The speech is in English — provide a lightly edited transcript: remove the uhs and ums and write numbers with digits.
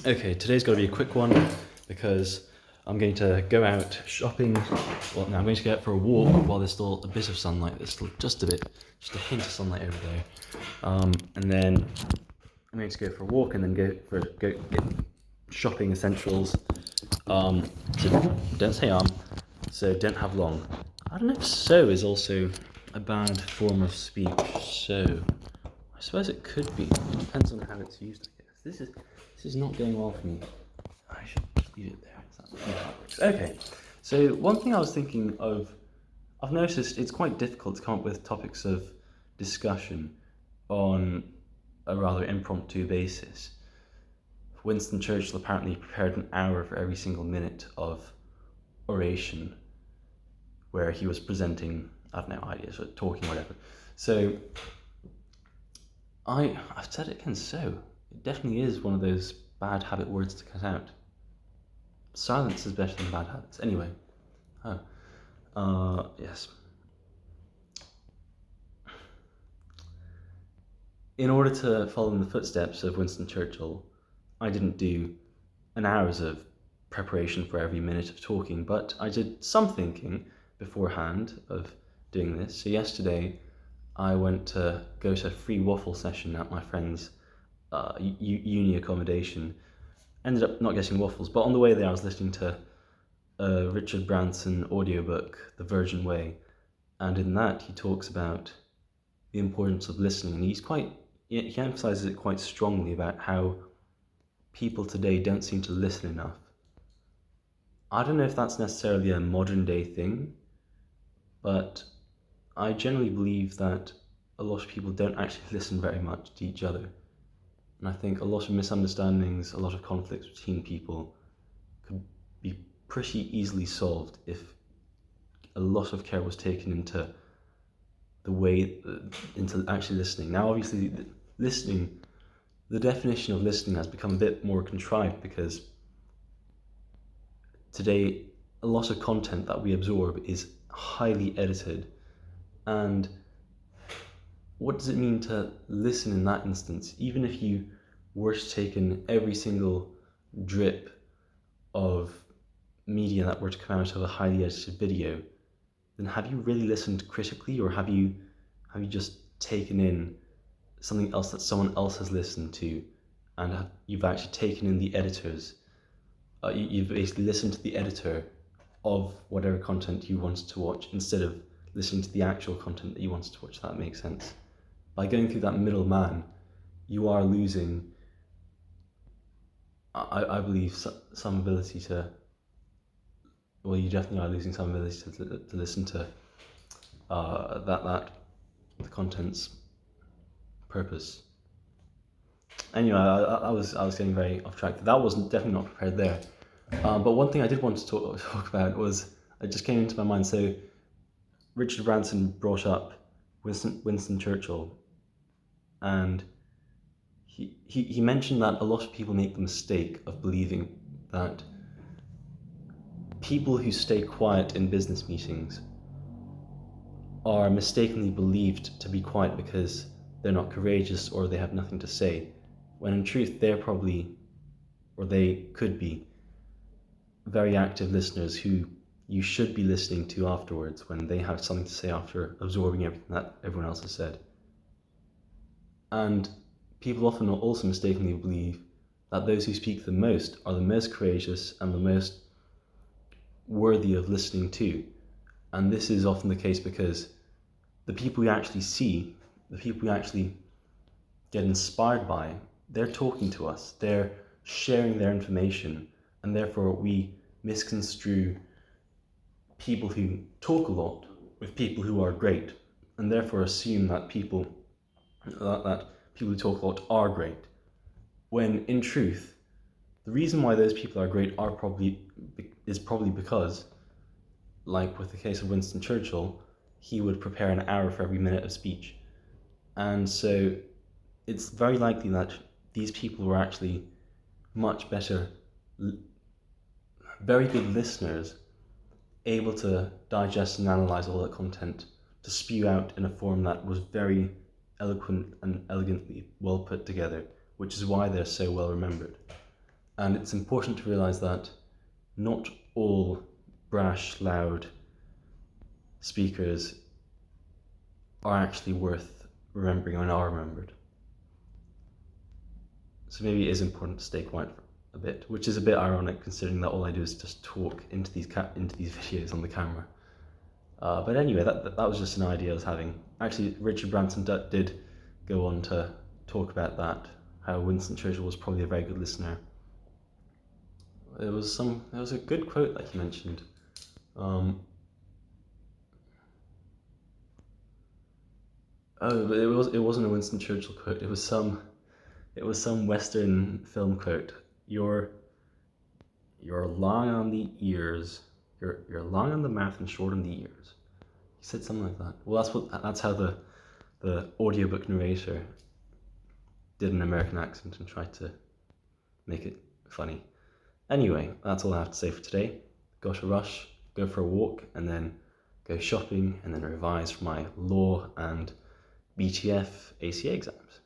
Okay, today's got to be a quick one because I'm going to go out shopping. Well, no, I'm going to go out for a walk while there's still a bit of sunlight. There's still just a hint of sunlight over there. And then I'm going to go for a walk and then go get shopping essentials. So don't say so don't have long. I don't know if so is also a bad form of speech. So I suppose it could be. It depends on how it's used, I guess. This is not going well for me. I should just leave it there. That's how it works. Okay. So one thing I was thinking of, I've noticed it's quite difficult to come up with topics of discussion on a rather impromptu basis. Winston Churchill apparently prepared an hour for every single minute of oration where he was presenting, I don't know, ideas or talking, whatever. So I've said it again, so it definitely is one of those bad habit words to cut out. Silence is better than bad habits. Anyway, yes. In order to follow in the footsteps of Winston Churchill, I didn't do an hours of preparation for every minute of talking, but I did some thinking beforehand of doing this. So yesterday, I went to go to a free waffle session at my friend's uni accommodation. Ended up not getting waffles, but on the way there, I was listening to a Richard Branson audiobook, The Virgin Way, and in that he talks about the importance of listening. And he emphasizes it quite strongly about how people today don't seem to listen enough. I don't know if that's necessarily a modern day thing, but I generally believe that a lot of people don't actually listen very much to each other. And I think a lot of misunderstandings, a lot of conflicts between people could be pretty easily solved if a lot of care was taken into into actually listening. Now, obviously, the definition of listening has become a bit more contrived because today a lot of content that we absorb is highly edited. And what does it mean to listen in that instance? Even if you were to take in every single drip of media that were to come out of a highly edited video, then have you really listened critically, or have you just taken in something else that someone else has listened to, and you've actually taken in the editors? You've basically listened to the editor of whatever content you wanted to watch instead of listening to the actual content that you wanted to watch. If that makes sense. By going through that middleman, you are losing, I believe, some ability to. Well, you definitely are losing some ability to listen to the content's purpose. Anyway, I was getting very off track. That wasn't definitely not prepared there. But one thing I did want to talk about was, it just came into my mind. So Richard Branson brought up Winston Churchill, and he mentioned that a lot of people make the mistake of believing that people who stay quiet in business meetings are mistakenly believed to be quiet because they're not courageous or they have nothing to say, when in truth they're probably, or they could be, very active listeners who you should be listening to afterwards when they have something to say after absorbing everything that everyone else has said. And people often also mistakenly believe that those who speak the most are the most courageous and the most worthy of listening to. And this is often the case because the people we actually see, the people we actually get inspired by, they're talking to us, they're sharing their information, and therefore we misconstrue people who talk a lot with people who are great, and therefore assume that people who talk a lot are great, when in truth the reason why those people are great is probably because, like with the case of Winston Churchill, he would prepare an hour for every minute of speech. And so it's very likely that these people were actually much better, very good listeners, able to digest and analyze all that content to spew out in a form that was very eloquent and elegantly well put together, which is why they're so well remembered. And it's important to realize that not all brash, loud speakers are actually worth remembering and are remembered. So maybe it is important to stay quiet for a bit, which is a bit ironic considering that all I do is just talk into these videos on the camera. But anyway, that was just an idea I was having. Actually, Richard Branson did go on to talk about that, how Winston Churchill was probably a very good listener. There was a good quote that he mentioned. It wasn't a Winston Churchill quote. It was some Western film quote. You're long on the ears. You're long on the mouth and short on the ears. He said something like that. Well, that's how the audiobook narrator did an American accent and tried to make it funny. Anyway, that's all I have to say for today. Got to rush, go for a walk, and then go shopping, and then revise for my law and BTF ACA exams.